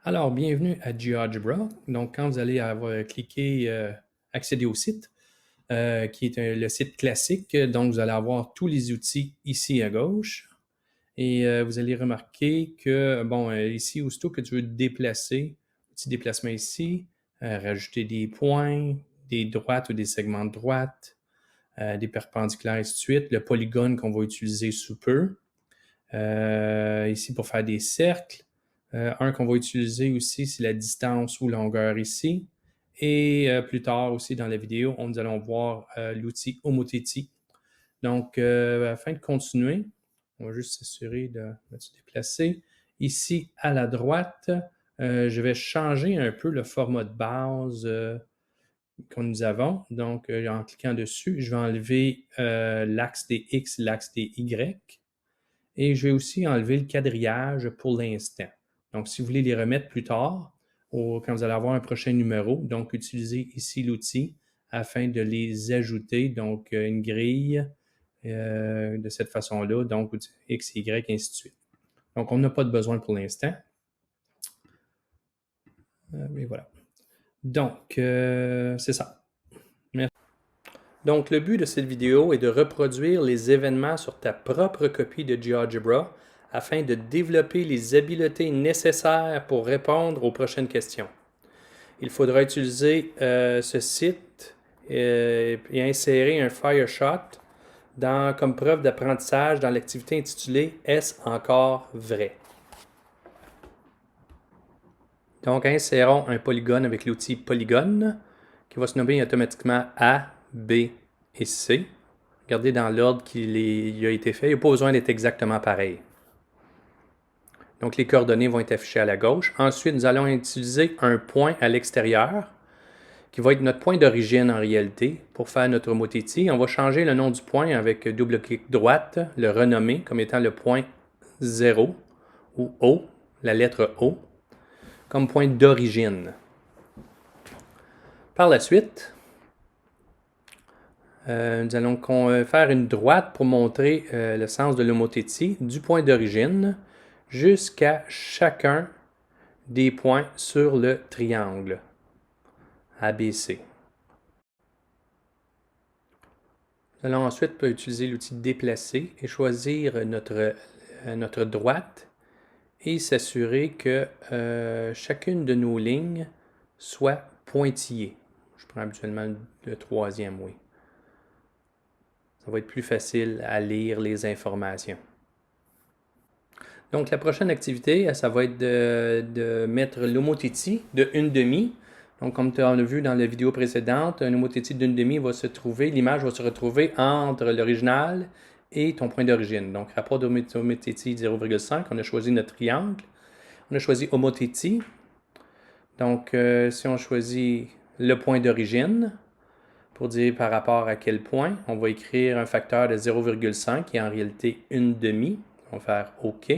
Alors, bienvenue à GeoGebra. Donc, quand vous allez avoir cliqué accéder au site, qui est le site classique, donc vous allez avoir tous les outils ici à gauche. Et vous allez remarquer que, bon, ici, aussitôt que tu veux te déplacer, petit déplacement ici, rajouter des points, des droites ou des segments de droite, des perpendiculaires, et ainsi de suite. Le polygone qu'on va utiliser sous peu. Ici, pour faire des cercles. Un qu'on va utiliser aussi, c'est la distance ou longueur ici. Et plus tard aussi dans la vidéo, nous allons voir l'outil Omoteti. Donc, afin de continuer, on va juste s'assurer de se déplacer. Ici, à la droite, je vais changer un peu le format de base que nous avons. Donc, en cliquant dessus, je vais enlever l'axe des X, l'axe des Y. Et je vais aussi enlever le quadrillage pour l'instant. Donc, si vous voulez les remettre plus tard, quand vous allez avoir un prochain numéro, donc utilisez ici l'outil afin de les ajouter. Donc, une grille de cette façon-là, donc X, Y, ainsi de suite. Donc, on n'a pas de besoin pour l'instant. Mais voilà. Donc, c'est ça. Merci. Donc, le but de cette vidéo est de reproduire les événements sur ta propre copie de GeoGebra afin de développer les habiletés nécessaires pour répondre aux prochaines questions. Il faudra utiliser ce site et insérer un Fireshot comme preuve d'apprentissage dans l'activité intitulée « Est-ce encore vrai ?» Donc, insérons un polygone avec l'outil Polygone qui va se nommer automatiquement A, B et C. Regardez dans l'ordre qu'il a été fait. Il n'y a pas besoin d'être exactement pareil. Donc, les coordonnées vont être affichées à la gauche. Ensuite, nous allons utiliser un point à l'extérieur qui va être notre point d'origine en réalité. Pour faire notre moteti, on va changer le nom du point avec double clic droite, le renommer comme étant le point 0 ou O, la lettre O, comme point d'origine. Par la suite, nous allons faire une droite pour montrer le sens de l'homothétie du point d'origine jusqu'à chacun des points sur le triangle ABC. Nous allons ensuite utiliser l'outil déplacer et choisir notre droite et s'assurer que chacune de nos lignes soit pointillée. Je prends habituellement le troisième, oui. Ça va être plus facile à lire les informations. Donc, la prochaine activité, ça va être de mettre l'homothétie de 1/2. Donc, comme tu as vu dans la vidéo précédente, un homothétie de 1/2 va se trouver, l'image va se retrouver entre l'original et ton point d'origine. Donc, rapport d'homothétie 0,5, on a choisi notre triangle. On a choisi homothétie. Donc, si on choisit le point d'origine, pour dire par rapport à quel point, on va écrire un facteur de 0,5 qui est en réalité 1/2. On va faire OK.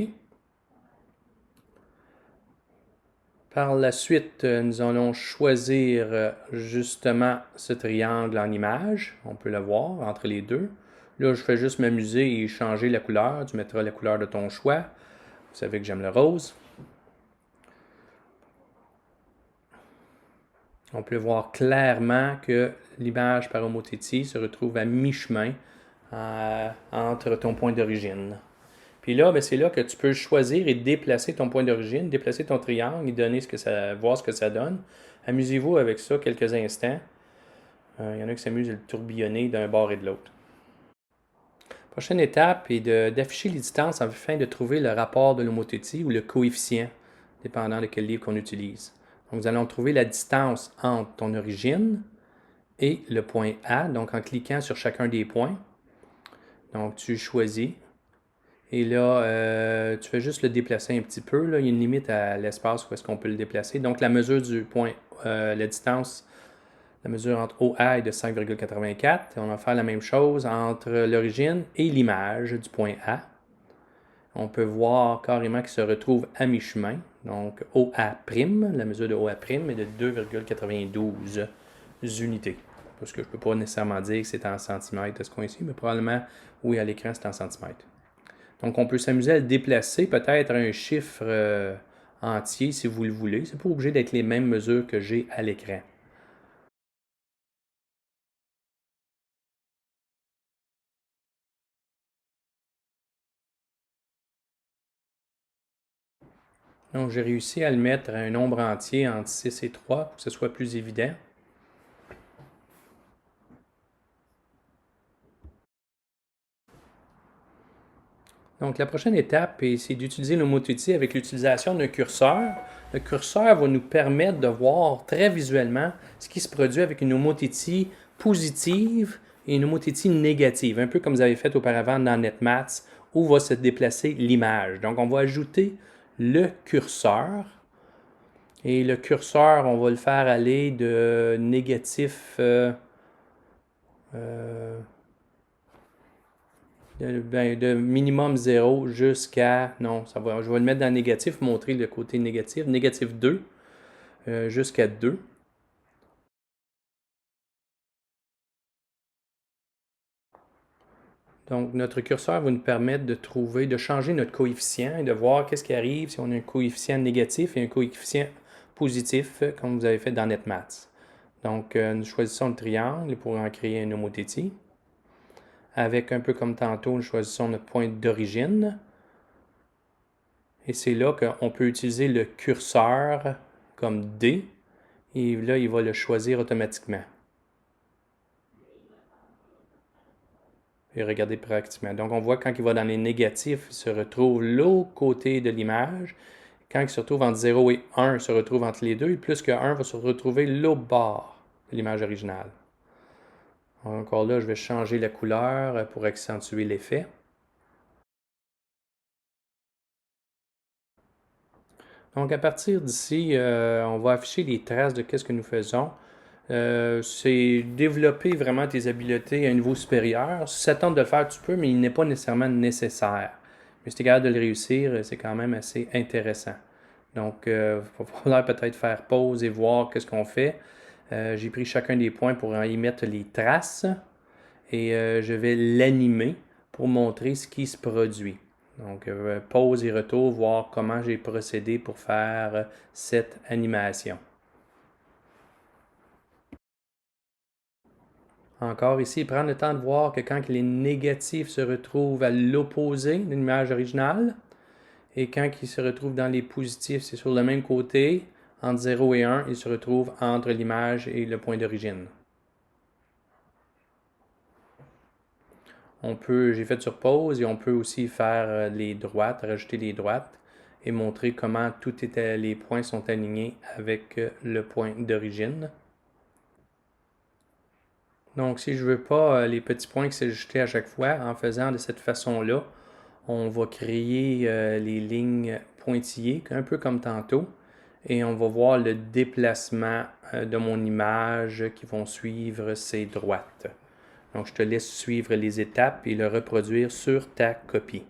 Par la suite, nous allons choisir justement ce triangle en image. On peut le voir entre les deux. Là, je fais juste m'amuser et changer la couleur. Tu mettras la couleur de ton choix. Vous savez que j'aime le rose. On peut voir clairement que l'image par homothétie se retrouve à mi-chemin entre ton point d'origine. Puis là, c'est là que tu peux choisir et déplacer ton point d'origine, déplacer ton triangle et voir ce que ça donne. Amusez-vous avec ça quelques instants. Il y en a qui s'amusent à le tourbillonner d'un bord et de l'autre. Prochaine étape est d'afficher les distances afin de trouver le rapport de l'homothétie ou le coefficient, dépendant de quel livre qu'on utilise. Donc, nous allons trouver la distance entre ton origine et le point A, donc en cliquant sur chacun des points. Donc, tu choisis. Et là, tu fais juste le déplacer un petit peu. Là. Il y a une limite à l'espace où est-ce qu'on peut le déplacer. Donc, la mesure du point, la distance, la mesure entre OA est de 5,84. On va faire la même chose entre l'origine et l'image du point A. On peut voir carrément qu'il se retrouve à mi-chemin. Donc, OA', la mesure de OA' est de 2,92 unités. Parce que je ne peux pas nécessairement dire que c'est en centimètres à ce coin-ci, mais probablement, oui, à l'écran, c'est en centimètres. Donc, on peut s'amuser à le déplacer peut-être un chiffre entier si vous le voulez. C'est pas obligé d'être les mêmes mesures que j'ai à l'écran. Donc, j'ai réussi à le mettre à un nombre entier entre 6 et 3 pour que ce soit plus évident. Donc, la prochaine étape, c'est d'utiliser nos mots-outils avec l'utilisation d'un curseur. Le curseur va nous permettre de voir très visuellement ce qui se produit avec une homothétie positive et une homothétie négative, un peu comme vous avez fait auparavant dans NetMaths, où va se déplacer l'image. Donc, on va ajouter le curseur. Et le curseur, on va le faire aller de négatif... de minimum 0 jusqu'à... Non, ça va, je vais le mettre dans le négatif, montrer le côté négatif. Négatif 2 jusqu'à 2. Donc, notre curseur va nous permettre de trouver, de changer notre coefficient et de voir qu'est-ce qui arrive si on a un coefficient négatif et un coefficient positif, comme vous avez fait dans NetMaths. Donc, nous choisissons le triangle pour en créer une homothétie. Avec, un peu comme tantôt, nous choisissons notre point d'origine. Et c'est là qu'on peut utiliser le curseur comme D. Et là, il va le choisir automatiquement. Et regardez pratiquement. Donc, on voit quand il va dans les négatifs, il se retrouve l'autre côté de l'image. Quand il se retrouve entre 0 et 1, il se retrouve entre les deux. Et plus que 1 va se retrouver l'autre bord de l'image originale. Encore là, je vais changer la couleur pour accentuer l'effet. Donc, à partir d'ici, on va afficher les traces de ce que nous faisons. C'est développer vraiment tes habiletés à un niveau supérieur. Si ça tente de le faire, tu peux, mais il n'est pas nécessairement nécessaire. Mais si tu es capable de le réussir, c'est quand même assez intéressant. Donc, il va falloir peut-être faire pause et voir qu'est-ce qu'on fait. J'ai pris chacun des points pour y mettre les traces et je vais l'animer pour montrer ce qui se produit. Donc, pause et retour, voir comment j'ai procédé pour faire cette animation. Encore ici, prendre le temps de voir que quand les négatifs se retrouvent à l'opposé de l'image originale, et quand ils se retrouvent dans les positifs, c'est sur le même côté, entre 0 et 1, ils se retrouvent entre l'image et le point d'origine. J'ai fait sur pause et on peut aussi faire les droites, rajouter les droites et montrer comment les points sont alignés avec le point d'origine. Donc, si je ne veux pas les petits points qui s'ajoutent à chaque fois, en faisant de cette façon-là, on va créer les lignes pointillées, un peu comme tantôt, et on va voir le déplacement de mon image qui vont suivre ces droites. Donc, je te laisse suivre les étapes et le reproduire sur ta copie.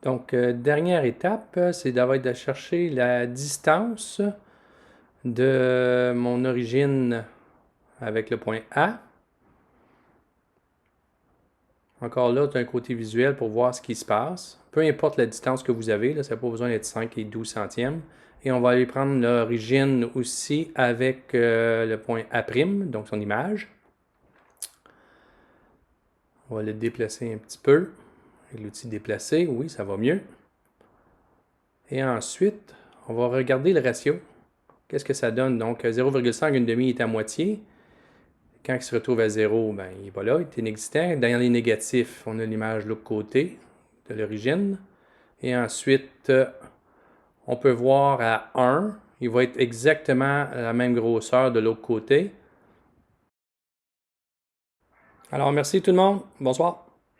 Donc, dernière étape, c'est d'avoir de chercher la distance de mon origine avec le point A. Encore là, tu as un côté visuel pour voir ce qui se passe. Peu importe la distance que vous avez, là, ça n'a pas besoin d'être 5 et 12 centièmes. Et on va aller prendre l'origine aussi avec le point A', donc son image. On va le déplacer un petit peu. L'outil déplacer, oui, ça va mieux. Et ensuite, on va regarder le ratio. Qu'est-ce que ça donne? Donc, 0,5, une demi est à moitié. Quand il se retrouve à 0, ben, il n'est pas là, il est inexistant. Dans les négatifs, on a l'image de l'autre côté de l'origine. Et ensuite, on peut voir à 1 Il va être exactement la même grosseur de l'autre côté. Alors, merci tout le monde. Bonsoir.